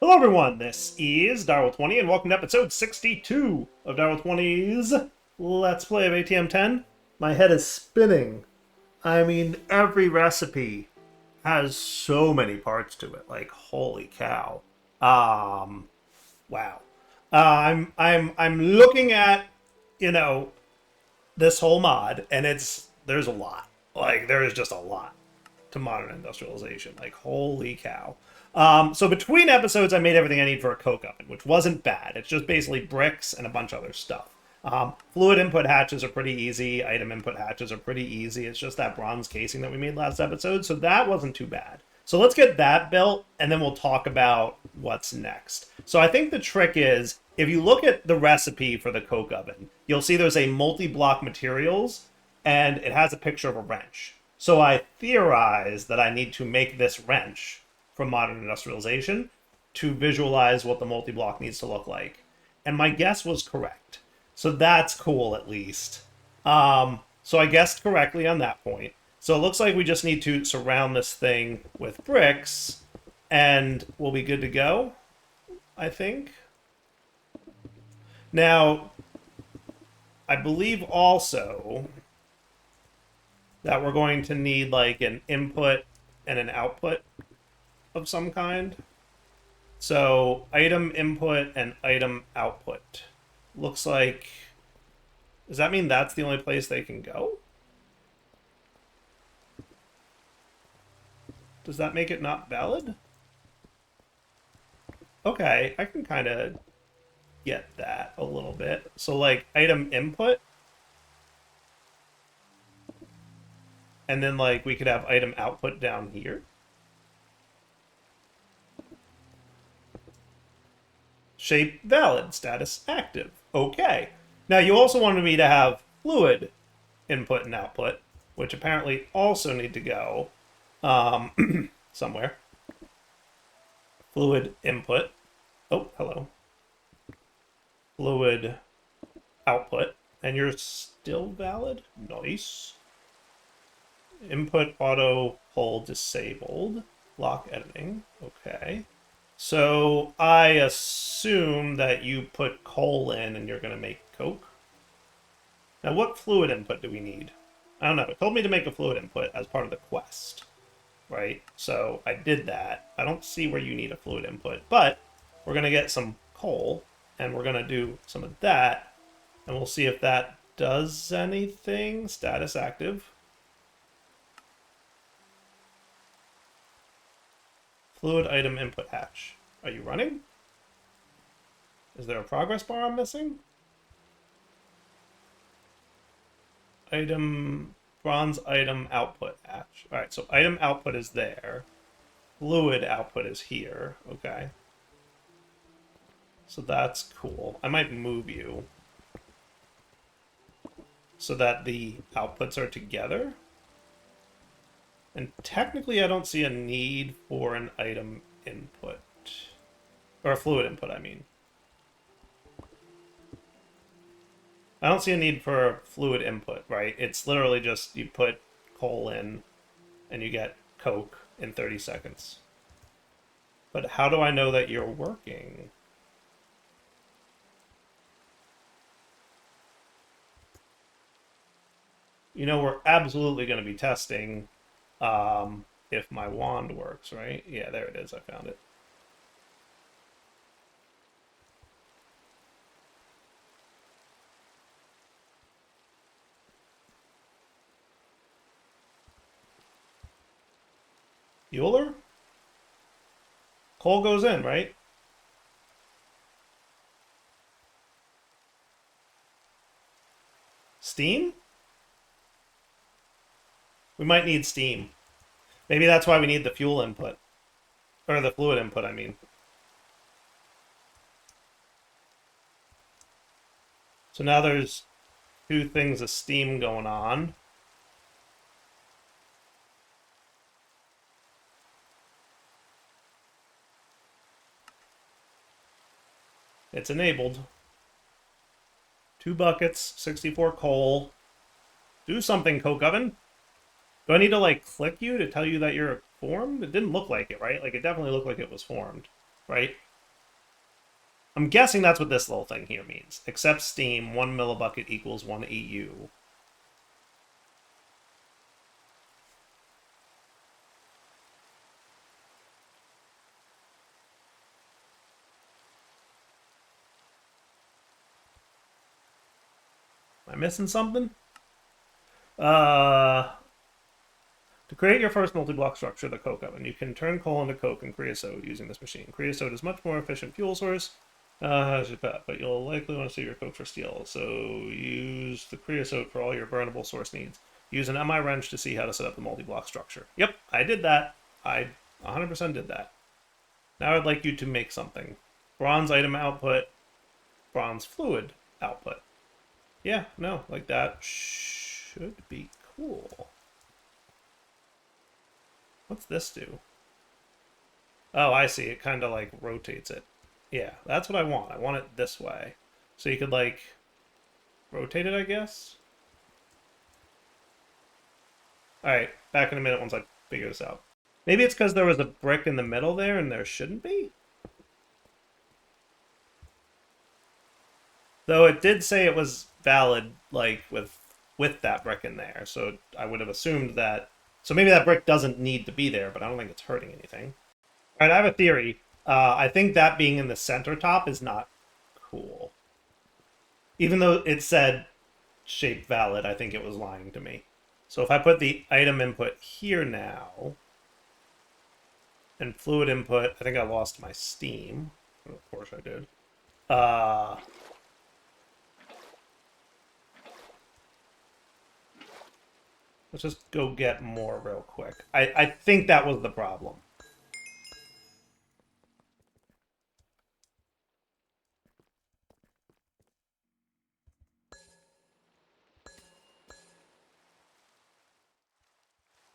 Hello everyone, this is Darwell20 and welcome to episode 62 of Darwell20's Let's Play of ATM10. My head is spinning. I mean, every recipe has so many parts to it, like holy cow. Wow. I'm looking at, you know, this whole mod and there's a lot. Like there is just a lot to modern industrialization. Like, holy cow. So between episodes, I made everything I need for a coke oven, which wasn't bad. It's just basically bricks and a bunch of other stuff. Fluid input hatches are pretty easy. Item input hatches are pretty easy. It's just that bronze casing that we made last episode, so that wasn't too bad. So let's get that built, and then we'll talk about what's next. So I think the trick is, if you look at the recipe for the coke oven, you'll see there's a multi-block materials, and it has a picture of a wrench. So I theorize that I need to make this wrench from modern industrialization to visualize what the multi-block needs to look like. And my guess was correct. So that's cool, at least. So I guessed correctly on that point. So it looks like we just need to surround this thing with bricks, and we'll be good to go, I think. Now, I believe also that we're going to need like an input and an output of some kind. So item input and item output. Looks like, does that mean that's the only place they can go? Does that make it not valid? Okay, I can kind of get that a little bit. So like item input, and then like we could have item output down here. Shape valid, status active. Okay. Now you also wanted me to have fluid input and output, which apparently also need to go somewhere. Fluid input. Oh, hello. Fluid output. And you're still valid? Nice. Input auto pull disabled. Lock editing. Okay. So I assume that you put coal in and you're going to make coke. Now what fluid input do we need? I don't know. It told me to make a fluid input as part of the quest, right? So I did that. I don't see where you need a fluid input, but we're going to get some coal and we're going to do some of that. And we'll see if that does anything. Status active. Fluid item input hatch. Are you running? Is there a progress bar I'm missing? Item, bronze item output hatch. All right, so item output is there. Fluid output is here. Okay. So that's cool. I might move you so that the outputs are together. And technically, I don't see a need for an item input. Or a fluid input, I mean. I don't see a need for a fluid input, right? It's literally just you put coal in and you get coke in 30 seconds. But how do I know that you're working? You know, we're absolutely going to be testing if my wand works, right? Yeah, there it is. I found it. Euler? Coal goes in, right? Steam? We might need steam. Maybe that's why we need the fuel input. Or the fluid input, I mean. So now there's two things of steam going on. It's enabled. 2 buckets, 64 coal. Do something, coke oven. Do I need to, like, click you to tell you that you're formed? It didn't look like it, right? Like, it definitely looked like it was formed, right? I'm guessing that's what this little thing here means. Accept steam, 1 millibucket equals 1 EU. Am I missing something? To create your first multi-block structure, the coke oven, you can turn coal into coke and creosote using this machine. Creosote is much more efficient fuel source, but you'll likely want to save your coke for steel, so use the creosote for all your burnable source needs. Use an MI wrench to see how to set up the multi-block structure. Yep, I did that. I 100% did that. Now I'd like you to make something. Bronze item output, bronze fluid output. Yeah, no, like that should be cool. What's this do? Oh, I see. It kind of like rotates it. Yeah, that's what I want. I want it this way. So you could like rotate it, I guess. All right, back in a minute once I figure this out. Maybe it's because there was a brick in the middle there and there shouldn't be? Though it did say it was valid, like, with that brick in there. So I would have assumed that... So maybe that brick doesn't need to be there, but I don't think it's hurting anything. All right, I have a theory. I think that being in the center top is not cool. Even though it said shape valid, I think it was lying to me. So if I put the item input here now, and fluid input, I think I lost my steam. Of course I did. Let's just go get more real quick. I think that was the problem.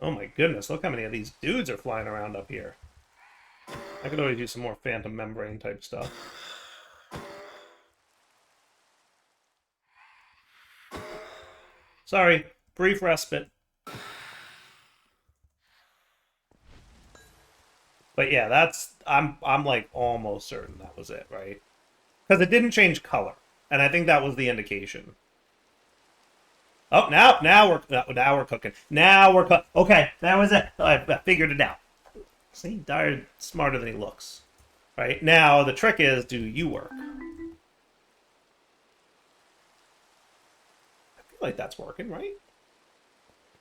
Oh my goodness, look how many of these dudes are flying around up here. I could always use some more phantom membrane type stuff. Sorry, brief respite. But yeah, that's I'm like almost certain that was it, right? Because it didn't change color, and I think that was the indication. Oh, now we're cooking. Now we're cooking. Okay, that was it. I figured it out. See, Dyer's smarter than he looks. Right now, the trick is, do you work? I feel like that's working, right?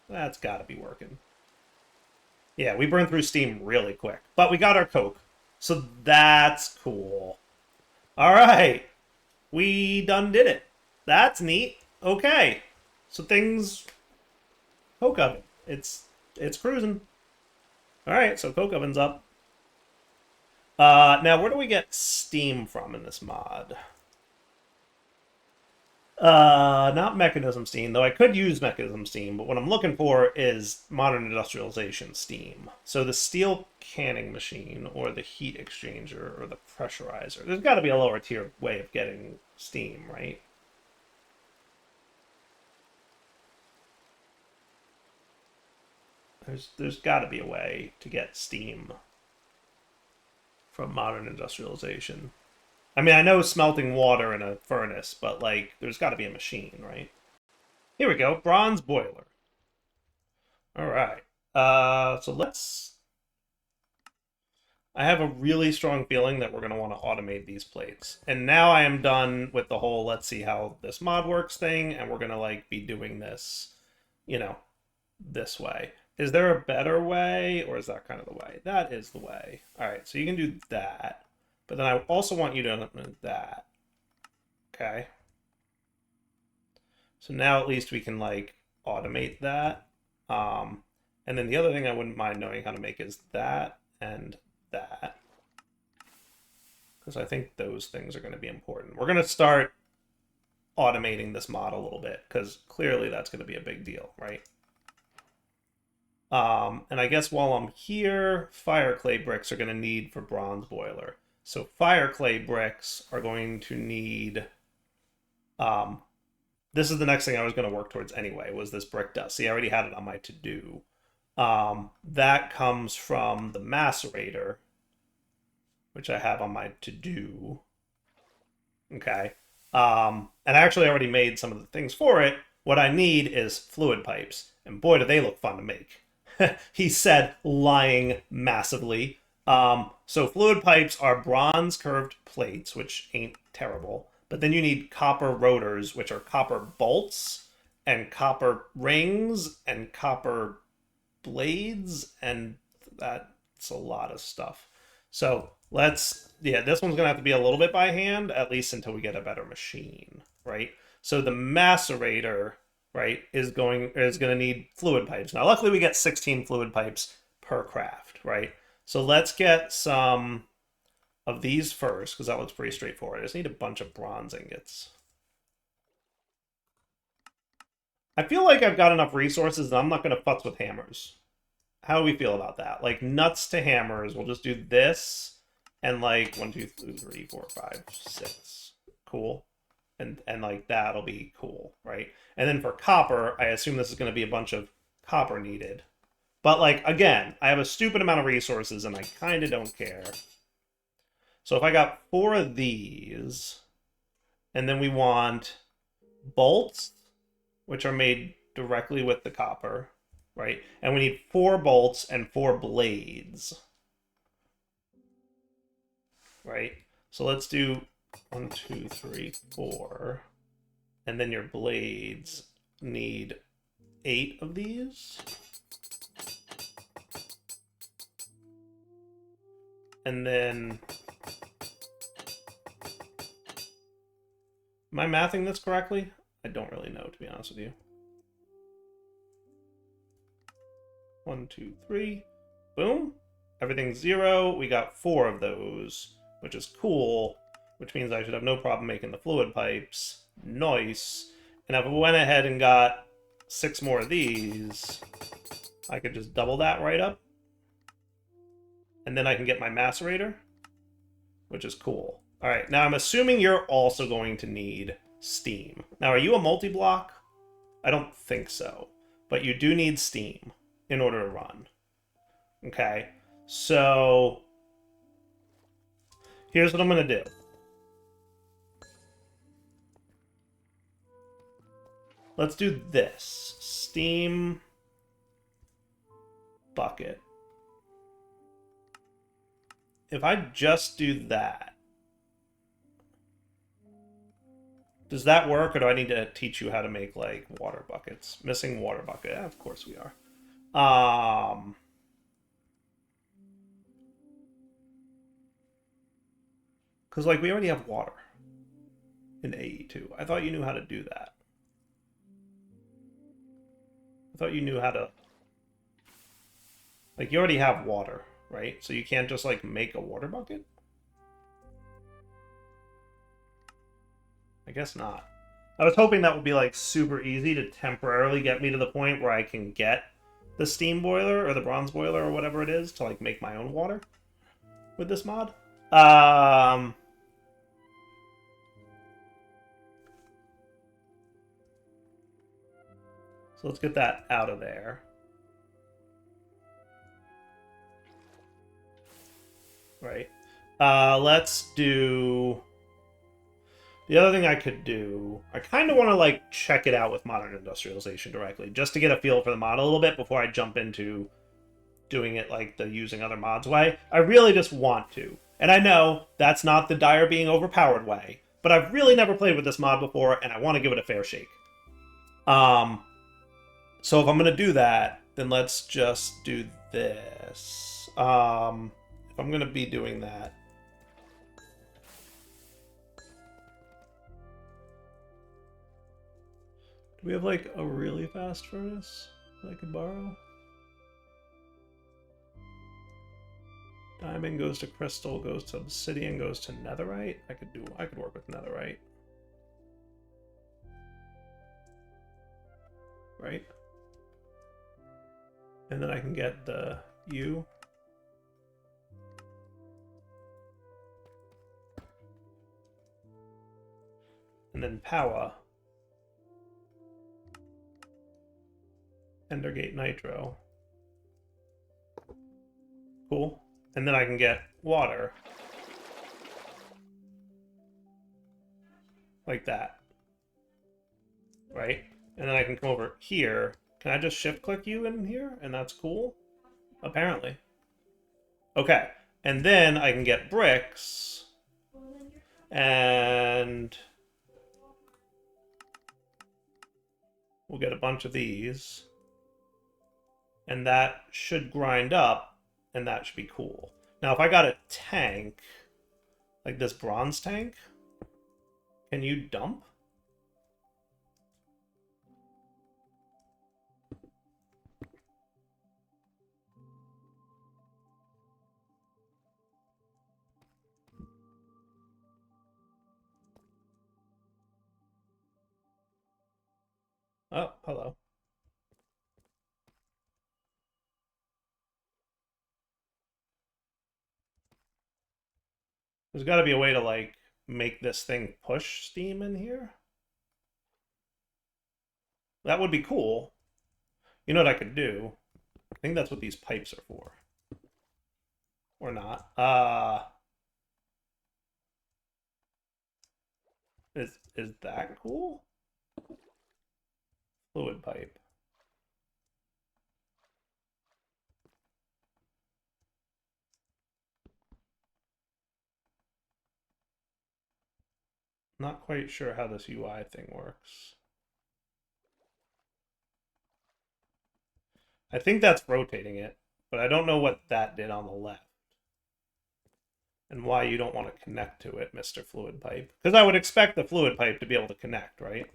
That's got to be working. Yeah, we burned through steam really quick, but we got our coke, so that's cool. All right, we done did it. That's neat. Okay, so things coke oven. It's cruising. All right, so coke oven's up. Now where do we get steam from in this mod? Not mechanism steam, though I could use mechanism steam, but what I'm looking for is modern industrialization steam. So the steel canning machine, or the heat exchanger, or the pressurizer. There's got to be a lower tier way of getting steam, right? There's got to be a way to get steam from modern industrialization. I mean, I know smelting water in a furnace, but, like, there's got to be a machine, right? Here we go. Bronze boiler. All right. So let's... I have a really strong feeling that we're going to want to automate these plates. And now I am done with the whole let's see how this mod works thing, and we're going to, like, be doing this, you know, this way. Is there a better way, or is that kind of the way? That is the way. All right, so you can do that. But then I also want you to implement that. Okay. So now at least we can like automate that. And then the other thing I wouldn't mind knowing how to make is that and that. Because I think those things are going to be important. We're going to start automating this mod a little bit because clearly that's going to be a big deal, right? And I guess while I'm here, fire clay bricks are going to need for bronze boiler. So fire clay bricks are going to need... this is the next thing I was going to work towards anyway, was this brick dust. See, I already had it on my to-do. That comes from the macerator, which I have on my to-do. Okay. And I actually already made some of the things for it. What I need is fluid pipes. And boy, do they look fun to make. He said, lying massively. So fluid pipes are bronze curved plates, which ain't terrible. But then you need copper rotors, which are copper bolts and copper rings and copper blades, and that's a lot of stuff. So yeah, this one's gonna have to be a little bit by hand, at least until we get a better machine, right? So the macerator, right, is gonna need fluid pipes. Now, luckily, we get 16 fluid pipes per craft, right? So let's get some of these first, because that looks pretty straightforward. I just need a bunch of bronze ingots. I feel like I've got enough resources and I'm not going to futz with hammers. How do we feel about that? Like nuts to hammers. We'll just do this and like 1, 2, 3, 4, 5, 6. Cool. And like that'll be cool, right? And then for copper, I assume this is going to be a bunch of copper needed. But like again, I have a stupid amount of resources and I kind of don't care. So if I got 4 of these, and then we want bolts, which are made directly with the copper, right? And we need 4 bolts and 4 blades, right? So let's do 1, 2, 3, 4. And then your blades need 8 of these. And then... Am I mathing this correctly? I don't really know, to be honest with you. 1, 2, 3. Boom. Everything's 0. We got 4 of those, which is cool, which means I should have no problem making the fluid pipes. Nice. And if I went ahead and got 6 more of these, I could just double that right up. And then I can get my macerator, which is cool. All right, now I'm assuming you're also going to need steam. Now, are you a multi-block? I don't think so, but you do need steam in order to run. Okay, so here's what I'm going to do. Let's do this. Steam bucket. If I just do that, does that work, or do I need to teach you how to make, like, water buckets? Missing water bucket. Yeah, of course we are. Because, like, we already have water in AE2. I thought you knew how to do that. I thought you knew how to... Like, you already have water, right? So you can't just, like, make a water bucket? I guess not. I was hoping that would be, like, super easy to temporarily get me to the point where I can get the steam boiler or the bronze boiler or whatever it is to, like, make my own water with this mod. So let's get that out of there. Right. Let's do... The other thing I could do, I kind of want to, like, check it out with Modern Industrialization directly, just to get a feel for the mod a little bit before I jump into doing it, like, the using other mods way. I really just want to. And I know that's not the dire being overpowered way, but I've really never played with this mod before, and I want to give it a fair shake. So if I'm going to do that, then let's just do this. If I'm going to be doing that, do we have, like, a really fast furnace that I could borrow? Diamond goes to crystal, goes to obsidian, goes to netherite. I could work with netherite. Right? And then I can get the U. And then power. Endergate Nitro. Cool. And then I can get water. like that, right? And then I can come over here. Can I just shift click you in here? And that's cool? Apparently. Okay. And then I can get bricks. And we'll get a bunch of these. And that should grind up, and that should be cool. Now, if I got a tank, like this bronze tank, can you dump? Oh, hello. There's got to be a way to, like, make this thing push steam in here. That would be cool. You know what I could do? I think that's what these pipes are for. Or not. Is that cool? Fluid pipe. Not quite sure how this UI thing works. I think that's rotating it, but I don't know what that did on the left. And why you don't want to connect to it, Mr. Fluid Pipe. Because I would expect the fluid pipe to be able to connect, right?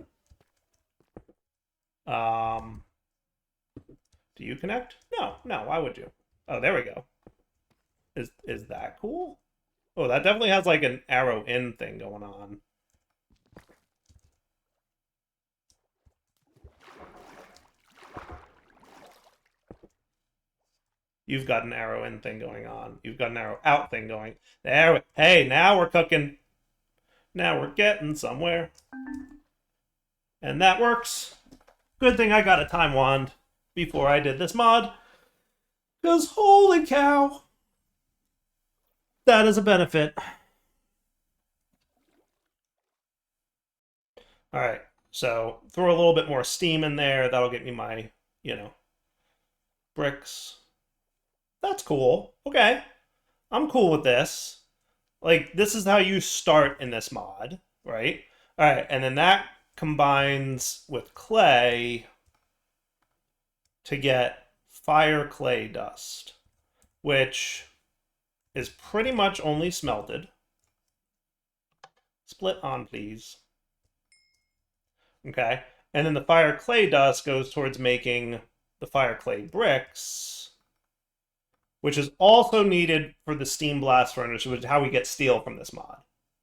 Do you connect? No, why would you? Oh, there we go. Is that cool? Oh, that definitely has like an arrow in thing going on. You've got an arrow in thing going on. You've got an arrow out thing going. There. Hey, now we're cooking. Now we're getting somewhere. And that works. Good thing I got a time wand before I did this mod. Because holy cow. That is a benefit. Alright, so throw a little bit more steam in there. That'll get me my, bricks. That's cool. Okay. I'm cool with this. Like, this is how you start in this mod, right? Alright, and then that combines with clay to get fire clay dust, which is pretty much only smelted. Split on, please. Okay, and then the fire clay dust goes towards making the fire clay bricks, which is also needed for the steam blast furnace, which is how we get steel from this mod.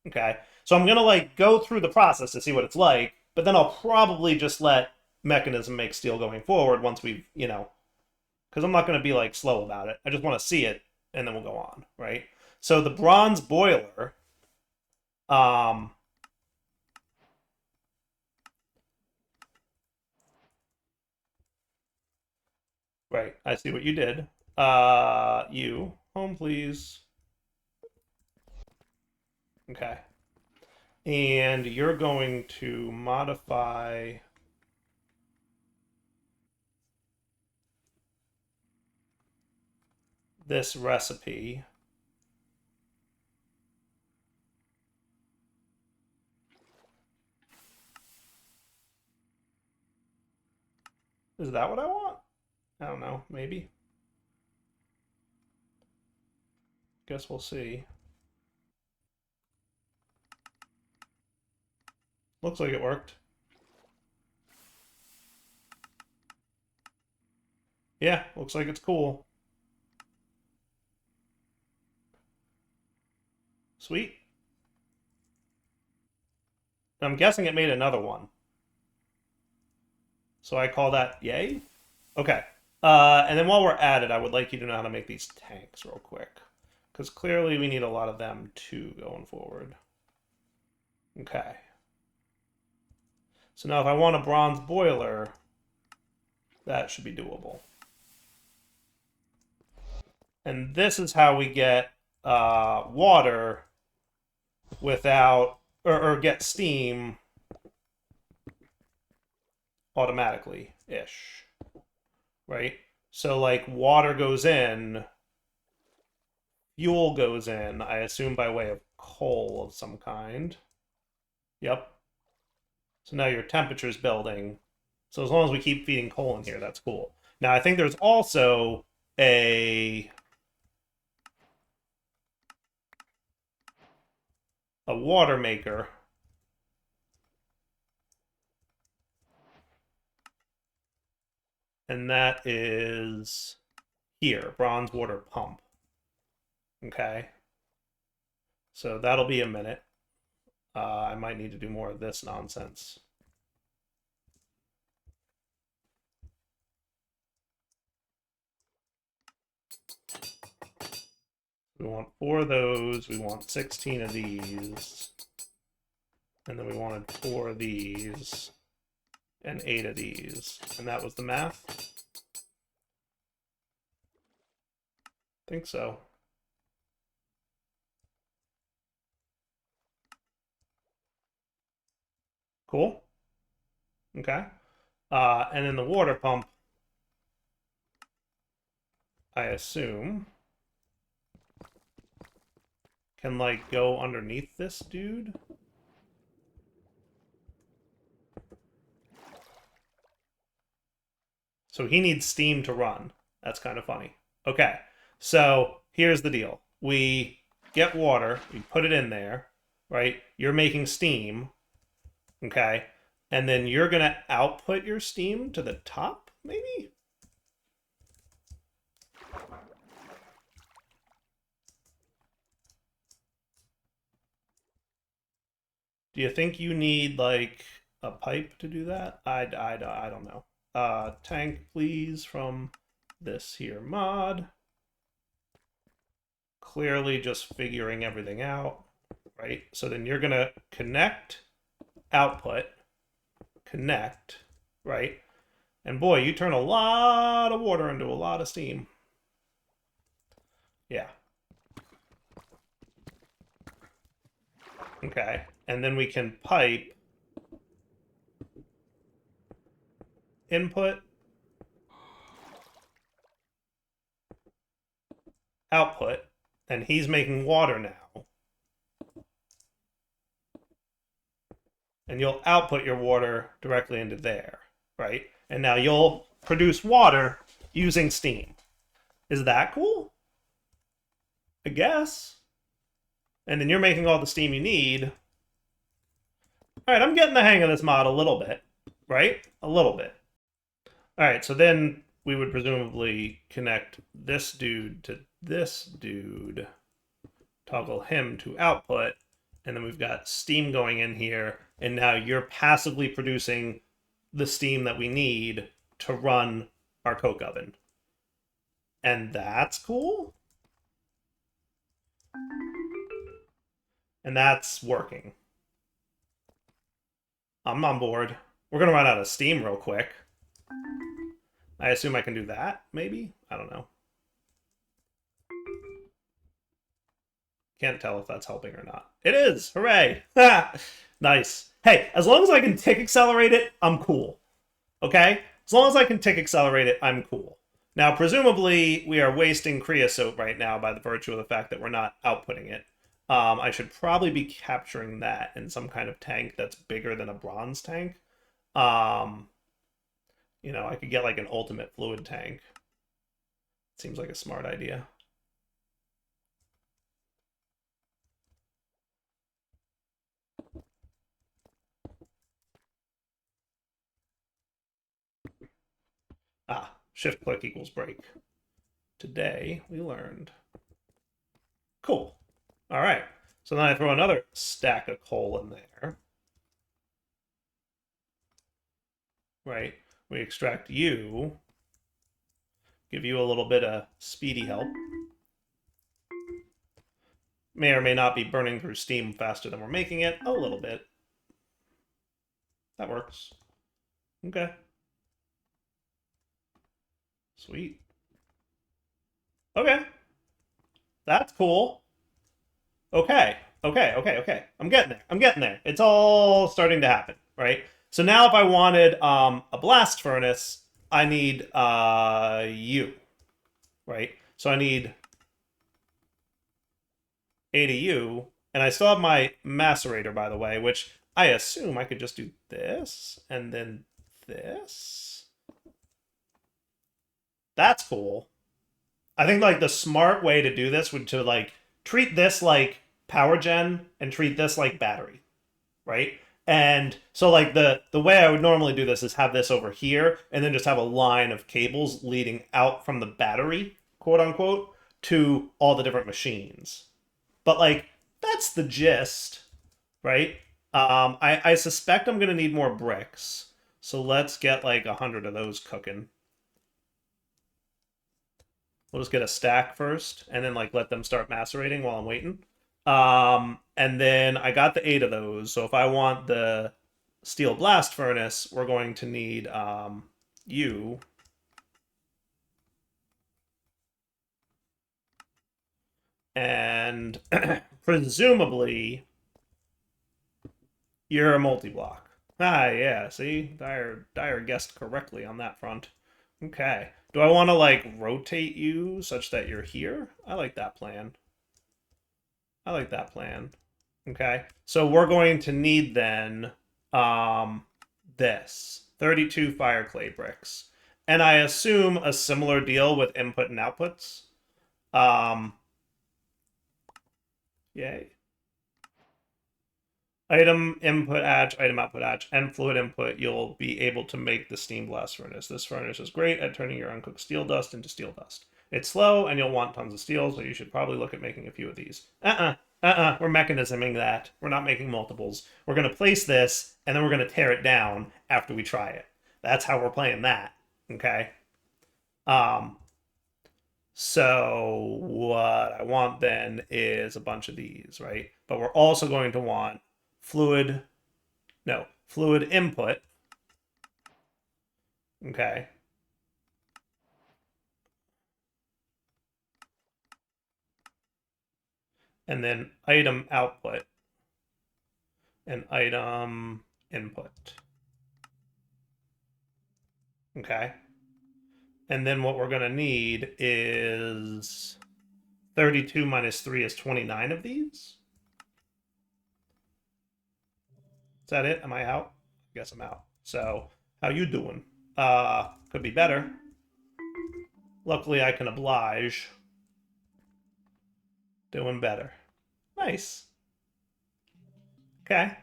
Okay, so I'm gonna like go through the process to see what it's like, but then I'll probably just let Mechanism make steel going forward once we've, because I'm not gonna be like slow about it. I just want to see it, and then we'll go on, right? So the bronze boiler, right, I see what you did. You, home please. Okay. And you're going to modify this recipe. Is that what I want? I don't know, maybe. Guess we'll see. Looks like it worked. Yeah, looks like it's cool. Sweet. I'm guessing it made another one. So I call that yay? Okay. And then while we're at it, I would like you to know how to make these tanks real quick. Because clearly we need a lot of them too going forward. Okay. So now if I want a bronze boiler, that should be doable. And this is how we get water without, or get steam automatically-ish, right? So like water goes in, fuel goes in, I assume by way of coal of some kind. Yep. So now your temperature's building. So as long as we keep feeding coal in here, that's cool. Now I think there's also a water maker. And that is here, bronze water pump. Okay. So that'll be a minute. I might need to do more of this nonsense. We want 4 of those. We want 16 of these. And then we wanted 4 of these. And 8 of these. And that was the math? I think so. Cool. Okay. And then the water pump, I assume, can like go underneath this dude. So he needs steam to run. That's kind of funny. Okay, so here's the deal. We get water, we put it in there, right? You're making steam, okay? And then you're going to output your steam to the top, maybe? Do you think you need, like, a pipe to do that? I don't know. Tank, please, from this here mod. Clearly just figuring everything out, right? So then you're going to connect, output, connect, right? And boy, you turn a lot of water into a lot of steam. Yeah. Okay. And then we can pipe input, output, and he's making water now. And you'll output your water directly into there, right? And now you'll produce water using steam. Is that cool? I guess. And then you're making all the steam you need. All right, I'm getting the hang of this mod a little bit, right? A little bit. All right, so then we would presumably connect this dude to this dude, toggle him to output, and then we've got steam going in here, and now you're passively producing the steam that we need to run our coke oven. And that's cool. And that's working. I'm on board. We're going to run out of steam real quick. I assume I can do that, maybe? I don't know. Can't tell if that's helping or not. It is! Hooray! Nice. Hey, as long as I can tick accelerate it, I'm cool. Okay? As long as I can tick accelerate it, I'm cool. Now, presumably, we are wasting creosote right now by the virtue of the fact that we're not outputting it. I should probably be capturing that in some kind of tank that's bigger than a bronze tank. You know, I could get like an ultimate fluid tank. Seems like a smart idea. Shift click equals break. Today we learned. Cool. All right. So then I throw another stack of coal in there. Right. We extract you. Give you a little bit of speedy help. May or may not be burning through steam faster than we're making it. A little bit. That works. Okay. Sweet. Okay. That's cool. Okay. Okay. I'm getting there. I'm getting there. It's all starting to happen, right? So now if I wanted a blast furnace, I need U, right? So I need A to U, and I still have my macerator, by the way, which I assume I could just do this and then this. That's cool. I think like the smart way to do this would to like treat this like power gen and treat this like battery, right? And so like the way I would normally do this is have this over here and then just have a line of cables leading out from the battery, quote unquote, to all the different machines. But like that's the gist, right? I suspect I'm gonna need more bricks. So let's get like 100 of those cooking. We'll just get a stack first, and then like let them start macerating while I'm waiting. And then I got the 8 of those. So if I want the steel blast furnace, we're going to need U. And presumably you're a multi-block. Ah, yeah. See, Dyer guessed correctly on that front. Okay. Do I want to like rotate you such that you're here? I like that plan. I like that plan. Okay. So we're going to need then this 32 fire clay bricks. And I assume a similar deal with input and outputs. Yay. Item input hatch, item output hatch, and fluid input, you'll be able to make the steam blast furnace. This furnace is great at turning your uncooked steel dust into steel dust. It's slow, and you'll want tons of steel, so you should probably look at making a few of these. We're mechanisming that. We're not making multiples. We're going to place this, and then we're going to tear it down after we try it. That's how we're playing that, okay? So what I want then is a bunch of these, right? But we're also going to want fluid input. Okay. And then item output and item input. Okay. And then what we're going to need is 32 minus 3 is 29 of these. Is that it? Am I out? I guess I'm out. So, how you doing? Could be better. Luckily, I can oblige. Doing better. Nice. Okay.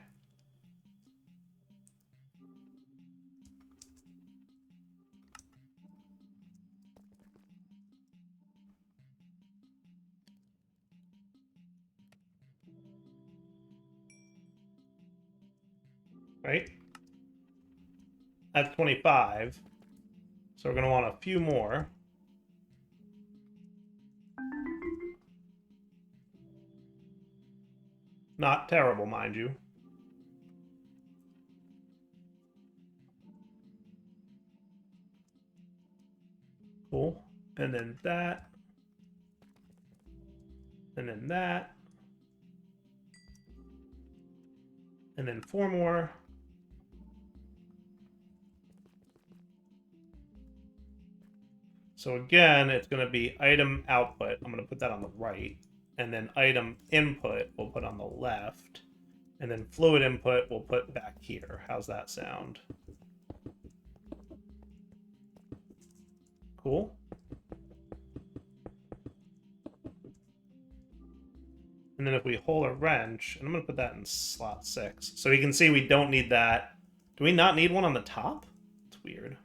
Right? That's 25. So we're going to want a few more. Not terrible, mind you. Cool. And then that. And then that. And then 4 more. So again, it's going to be item output. I'm going to put that on the right. And then item input we'll put on the left. And then fluid input we'll put back here. How's that sound? Cool. And then if we hold a wrench, and I'm going to put that in slot 6. So you can see we don't need that. Do we not need one on the top? It's weird.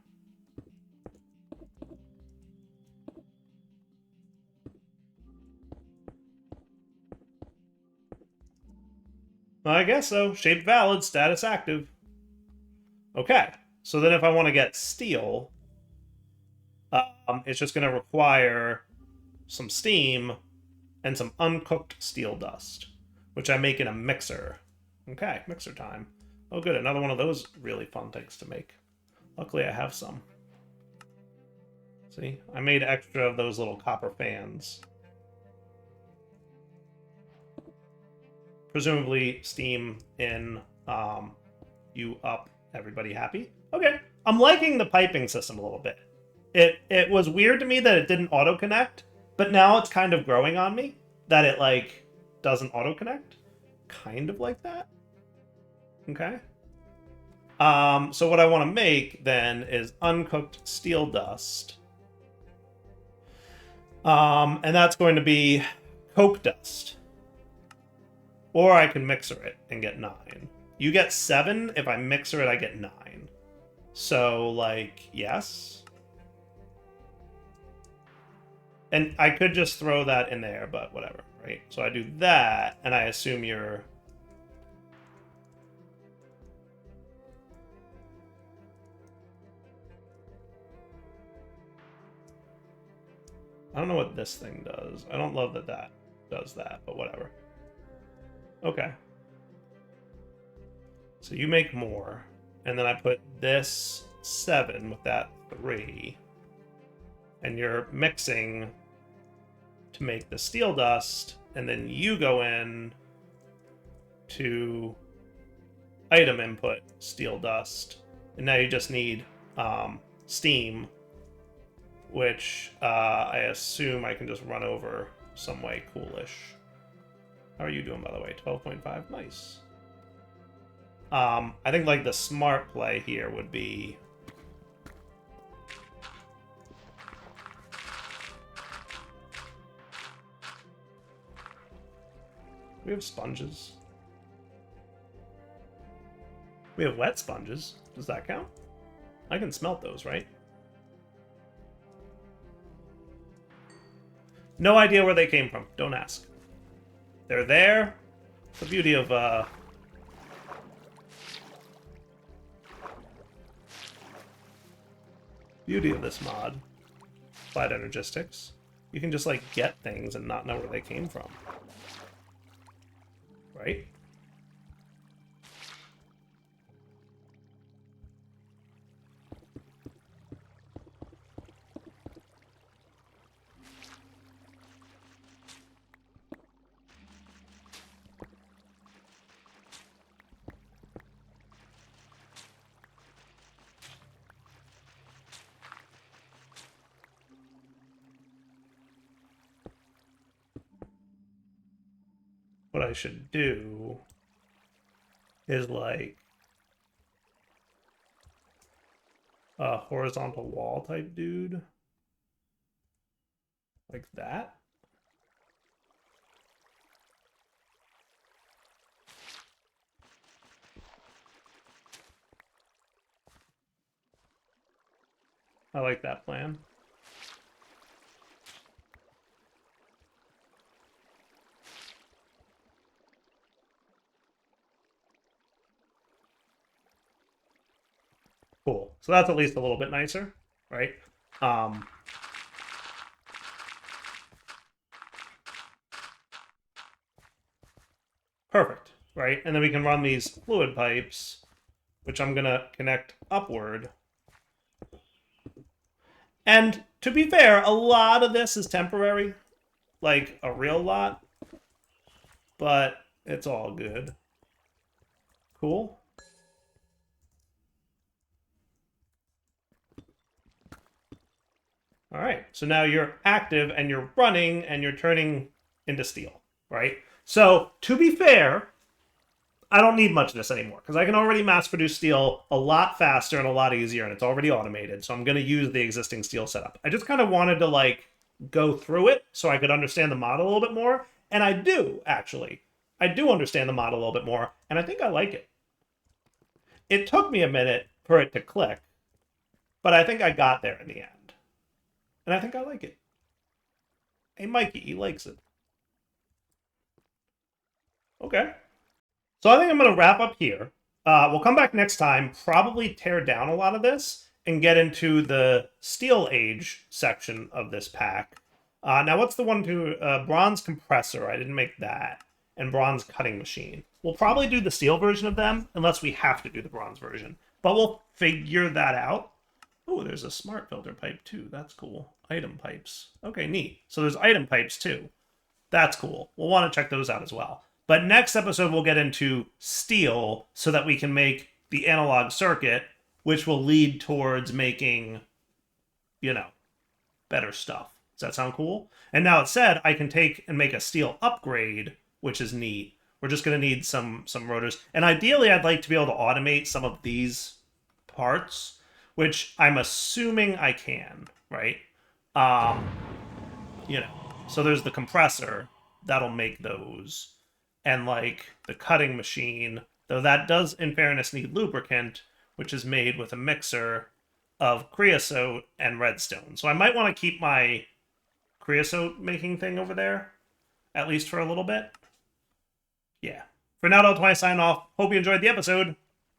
Well, I guess so. Shape valid, status active. Okay. So then if I want to get steel, it's just going to require some steam and some uncooked steel dust, which I make in a mixer. Okay, mixer time. Oh, good. Another one of those really fun things to make. Luckily, I have some. See, I made extra of those little copper fans. presumably steam in, you up, everybody happy. Okay, I'm liking the piping system a little bit. It was weird to me that it didn't auto connect, but now it's kind of growing on me that it like doesn't auto connect. Kind of like that. Okay. So what I want to make then is uncooked steel dust. And that's going to be coke dust. Or I can mixer it and get 9. You get 7. If I mixer it, I get 9. So, like, yes. And I could just throw that in there, but whatever, right? So I do that, and I assume you're... I don't know what this thing does. I don't love that that does that, but whatever. Okay. So you make more, and then I put this 7 with that 3. And you're mixing to make the steel dust, and then you go in to item input steel dust, and now you just need steam, which I assume I can just run over some way coolish. How are you doing, by the way? 12.5, nice. I think like the smart play here would be we have sponges. We have wet sponges. Does that count? I can smelt those, right? No idea where they came from. Don't ask. They're there. The beauty of this mod, Applied Energistics. You can just like get things and not know where they came from. Right? What I should do is like a horizontal wall type dude. Like that. I like that plan. Cool. So that's at least a little bit nicer, right? Perfect, right? And then we can run these fluid pipes, which I'm going to connect upward. And to be fair, a lot of this is temporary, like a real lot, but it's all good. Cool. All right, so now you're active and you're running and you're turning into steel, right? So to be fair, I don't need much of this anymore because I can already mass produce steel a lot faster and a lot easier, and it's already automated. So I'm going to use the existing steel setup. I just kind of wanted to like go through it so I could understand the model a little bit more. And I do, actually. I do understand the model a little bit more, and I think I like it. It took me a minute for it to click, but I think I got there in the end. And I think I like it. Hey, Mikey, he likes it. Okay. So I think I'm going to wrap up here. We'll come back next time, probably tear down a lot of this, and get into the Steel Age section of this pack. Now, what's the one to bronze compressor? I didn't make that. And bronze cutting machine. We'll probably do the steel version of them, unless we have to do the bronze version. But we'll figure that out. Oh, there's a smart filter pipe, too. That's cool. Item pipes. Okay, neat. So there's item pipes, too. That's cool. We'll want to check those out as well. But next episode, we'll get into steel so that we can make the analog circuit, which will lead towards making, better stuff. Does that sound cool? And now it said I can take and make a steel upgrade, which is neat. We're just going to need some rotors. And ideally, I'd like to be able to automate some of these parts, which I'm assuming I can, right? So there's the compressor that'll make those. And like the cutting machine, though that does, in fairness, need lubricant, which is made with a mixer of creosote and redstone. So I might want to keep my creosote making thing over there, at least for a little bit. Yeah. For now, that's why I sign off. Hope you enjoyed the episode.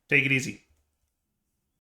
Take it easy.